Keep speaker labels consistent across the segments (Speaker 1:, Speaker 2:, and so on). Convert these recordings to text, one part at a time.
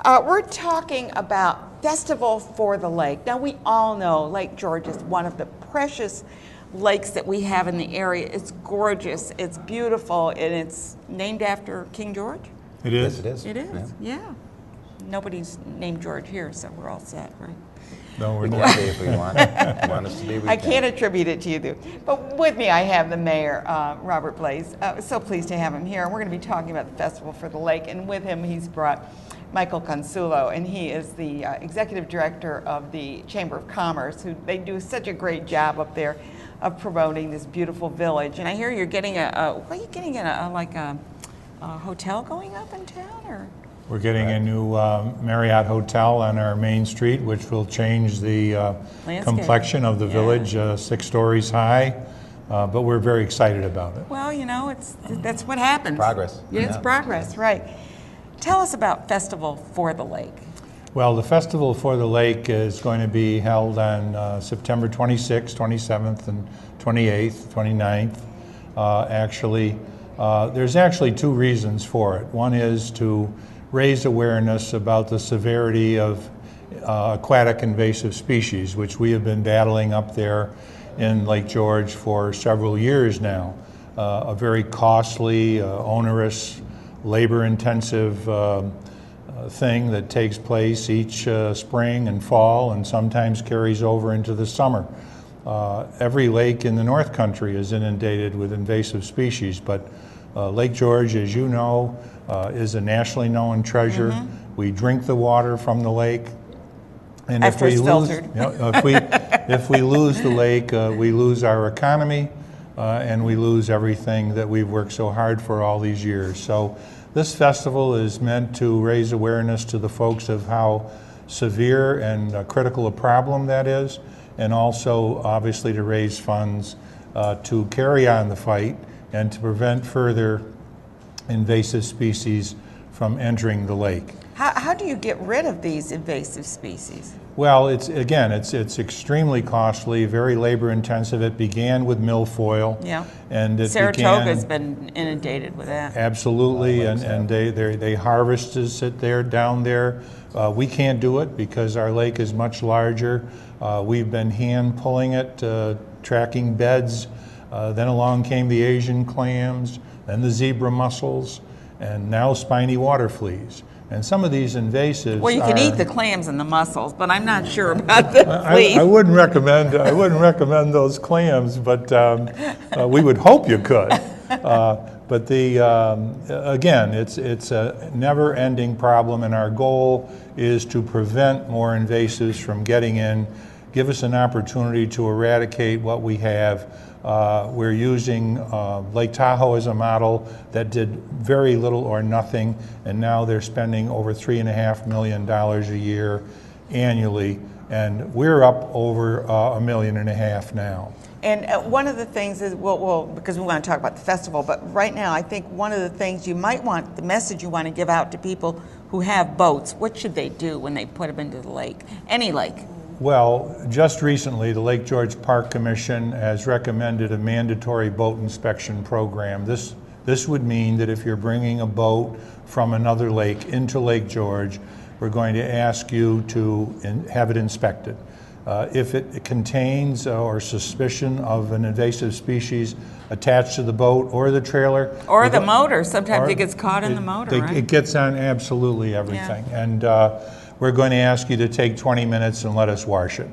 Speaker 1: We're talking about Festival for the Lake. Now, we all know Lake George is one of the precious lakes that we have in the area. It's gorgeous, it's beautiful, and it's named after King George?
Speaker 2: It is.
Speaker 3: Yes, it is.
Speaker 1: It is, yeah. Nobody's named George here, so we're all set, right?
Speaker 2: No, we're
Speaker 3: We
Speaker 2: not.
Speaker 3: can be if we want. Want us to be, we
Speaker 1: I
Speaker 3: can.
Speaker 1: can't attribute it to you, though. But with me, I have the mayor, Robert Blaze. So pleased to have him here. And we're going to be talking about the Festival for the Lake. And with him, he's brought Michael Consulo, and he is the executive director of the Chamber of Commerce, who they do such a great job up there of promoting this beautiful village. And I hear you're getting what are you getting, a hotel going up in town, or?
Speaker 2: We're getting a new Marriott hotel on our main street, which will change the complexion of the village, 6 stories high. But we're very excited about it.
Speaker 1: Well, you know, that's what happens.
Speaker 3: Progress.
Speaker 1: Yeah, it's progress, right. Tell us about Festival for the Lake.
Speaker 2: Well, the Festival for the Lake is going to be held on September 26th, 27th, and 28th, 29th. There's actually 2 reasons for it. One is to raise awareness about the severity of aquatic invasive species, which we have been battling up there in Lake George for several years now. A very costly, onerous, labor-intensive thing that takes place each spring and fall and sometimes carries over into the summer. Every lake in the North Country is inundated with invasive species, but Lake George, as you know, is a nationally known treasure. Mm-hmm. We drink the water from the lake, and
Speaker 1: after
Speaker 2: if we
Speaker 1: it's
Speaker 2: lose,
Speaker 1: filtered.
Speaker 2: if we lose the lake, we lose our economy, and we lose everything that we've worked so hard for all these years. So this festival is meant to raise awareness to the folks of how severe and critical a problem that is, and also obviously to raise funds to carry on the fight and to prevent further invasive species from entering the lake.
Speaker 1: How do you get rid of these invasive species?
Speaker 2: Well, it's extremely costly, very labor intensive. It began with milfoil.
Speaker 1: Yeah.
Speaker 2: And it
Speaker 1: Saratoga's been inundated with that.
Speaker 2: Absolutely, and they harvest it down there. We can't do it because our lake is much larger. We've been hand pulling it, tracking beds. Then along came the Asian clams, then the zebra mussels, and now spiny water fleas. And some of these invasives.
Speaker 1: Well, you can eat the clams and the mussels, but I'm not sure about the fleas.
Speaker 2: I wouldn't recommend. I wouldn't recommend those clams, but we would hope you could. But again, it's a never-ending problem, and our goal is to prevent more invasives from getting in. Give us an opportunity to eradicate what we have. We're using Lake Tahoe as a model that did very little or nothing, and now they're spending over $3.5 million a year annually, and we're up over $1.5 million now.
Speaker 1: And one of the things is, well, because we want to talk about the festival, but right now I think one of the things you might want, the message you want to give out to people who have boats, what should they do when they put them into the lake, any lake?
Speaker 2: Well, just recently, the Lake George Park Commission has recommended a mandatory boat inspection program. This would mean that if you're bringing a boat from another lake into Lake George, we're going to ask you to have it inspected. If it contains or suspicion of an invasive species attached to the boat or the trailer.
Speaker 1: Or the motor. Sometimes it gets caught in the motor, right?
Speaker 2: It gets on absolutely everything.
Speaker 1: Yeah.
Speaker 2: And we're going to ask you to take 20 minutes and let us wash it.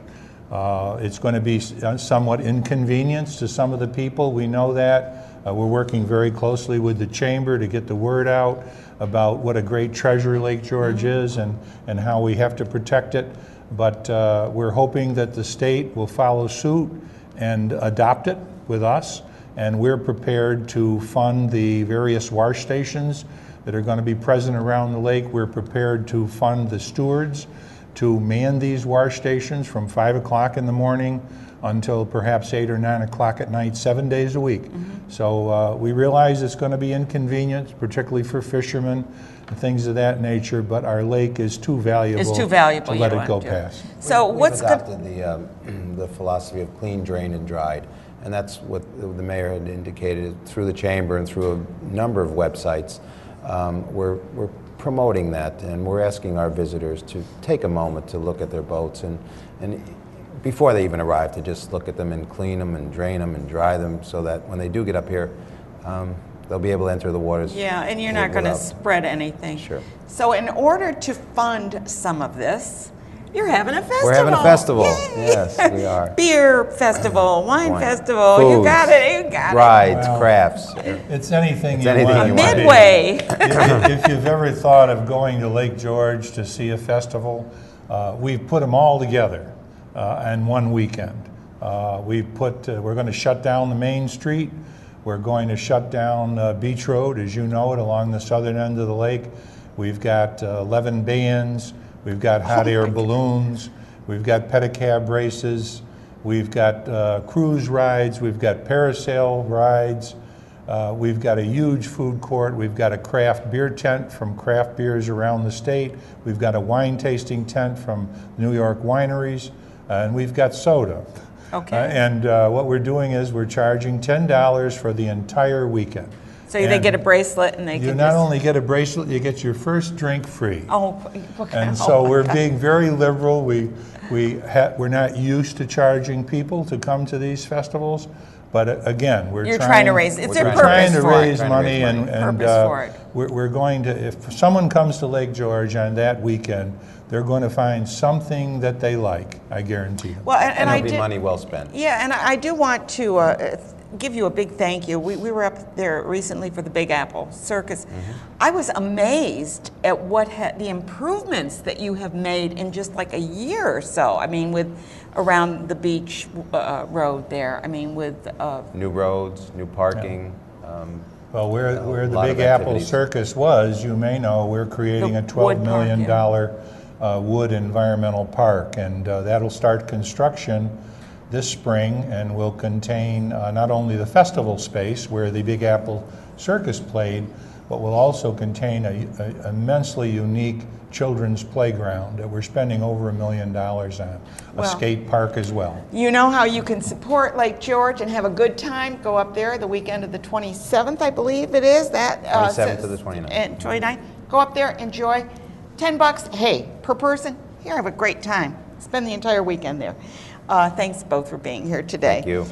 Speaker 2: It's going to be somewhat inconvenience to some of the people. We know that. We're working very closely with the Chamber to get the word out about what a great treasure Lake George is and how we have to protect it. But we're hoping that the state will follow suit and adopt it with us. And we're prepared to fund the various wash stations that are going to be present around the lake. We're prepared to fund the stewards to man these wash stations from 5 o'clock in the morning until perhaps 8 or 9 o'clock at night, 7 days a week. Mm-hmm. So we realize it's going to be inconvenient, particularly for fishermen and things of that nature, but our lake is too valuable, to let it go past.
Speaker 1: So
Speaker 3: We've adopted the philosophy of clean, drained, and dried. And that's what the mayor had indicated through the chamber and through a number of websites. We're promoting that, and we're asking our visitors to take a moment to look at their boats, and before they even arrive, to just look at them and clean them and drain them and dry them, so that when they do get up here, they'll be able to enter the waters.
Speaker 1: Yeah, and you're not going to spread anything.
Speaker 3: Sure.
Speaker 1: So in order to fund some of this, you're having a festival.
Speaker 3: We're having a festival.
Speaker 1: Yay!
Speaker 3: Yes, we are.
Speaker 1: Beer festival, wine
Speaker 3: Wine.
Speaker 1: festival.
Speaker 3: Foods,
Speaker 1: You got it. You got
Speaker 3: rides,
Speaker 2: Well,
Speaker 3: crafts.
Speaker 2: It's anything you
Speaker 3: anything
Speaker 2: want.
Speaker 3: you
Speaker 1: it.
Speaker 3: want.
Speaker 1: Midway.
Speaker 2: If you've ever thought of going to Lake George to see a festival, we've put them all together in one weekend. We're going to shut down the main street. We're going to shut down Beach Road, as you know it, along the southern end of the lake. We've got 11 bands. We've got hot air balloons. We've got pedicab races. We've got cruise rides. We've got parasail rides. We've got a huge food court. We've got a craft beer tent from craft beers around the state. We've got a wine tasting tent from New York wineries. And we've got soda.
Speaker 1: Okay.
Speaker 2: And what we're doing is we're charging $10 for the entire weekend.
Speaker 1: So they get a bracelet and they
Speaker 2: You
Speaker 1: can
Speaker 2: not
Speaker 1: just...
Speaker 2: only get a bracelet, you get your first drink free.
Speaker 1: Oh,
Speaker 2: And so we're being very liberal. We're not used to charging people to come to these festivals, but again,
Speaker 1: You're trying to raise... It's a
Speaker 2: we're
Speaker 1: purpose
Speaker 2: trying to
Speaker 1: for
Speaker 2: raise
Speaker 1: it.
Speaker 2: money,
Speaker 3: Trying to raise
Speaker 2: and
Speaker 1: Purpose for it.
Speaker 2: we're going to, if someone comes to Lake George on that weekend, they're going to find something that they like, I guarantee you.
Speaker 1: Well,
Speaker 3: And
Speaker 1: I
Speaker 3: it'll be
Speaker 1: did...
Speaker 3: money well spent.
Speaker 1: Yeah, and I do want to give you a big thank you. We were up there recently for the Big Apple Circus. I was amazed at the improvements that you have made in just like a year or so. I mean, with around the beach road there. I mean, with
Speaker 3: New roads, new parking.
Speaker 2: Well, where the
Speaker 3: lot of
Speaker 2: Big Apple
Speaker 3: activities.
Speaker 2: Circus was, you may know, we're creating
Speaker 1: The
Speaker 2: a $12
Speaker 1: wood park,
Speaker 2: million
Speaker 1: yeah.
Speaker 2: wood environmental park, and that'll start construction this spring and will contain not only the festival space where the Big Apple Circus played, but will also contain an immensely unique children's playground that we're spending over $1 million on. A skate park as well.
Speaker 1: You know how you can support Lake George and have a good time? Go up there the weekend of the 27th, I believe it is. That
Speaker 3: 27th to the 29th.
Speaker 1: And 29th. Go up there, enjoy. $10, hey, per person. Here, have a great time. Spend the entire weekend there. Thanks both for being here today.
Speaker 3: Thank you.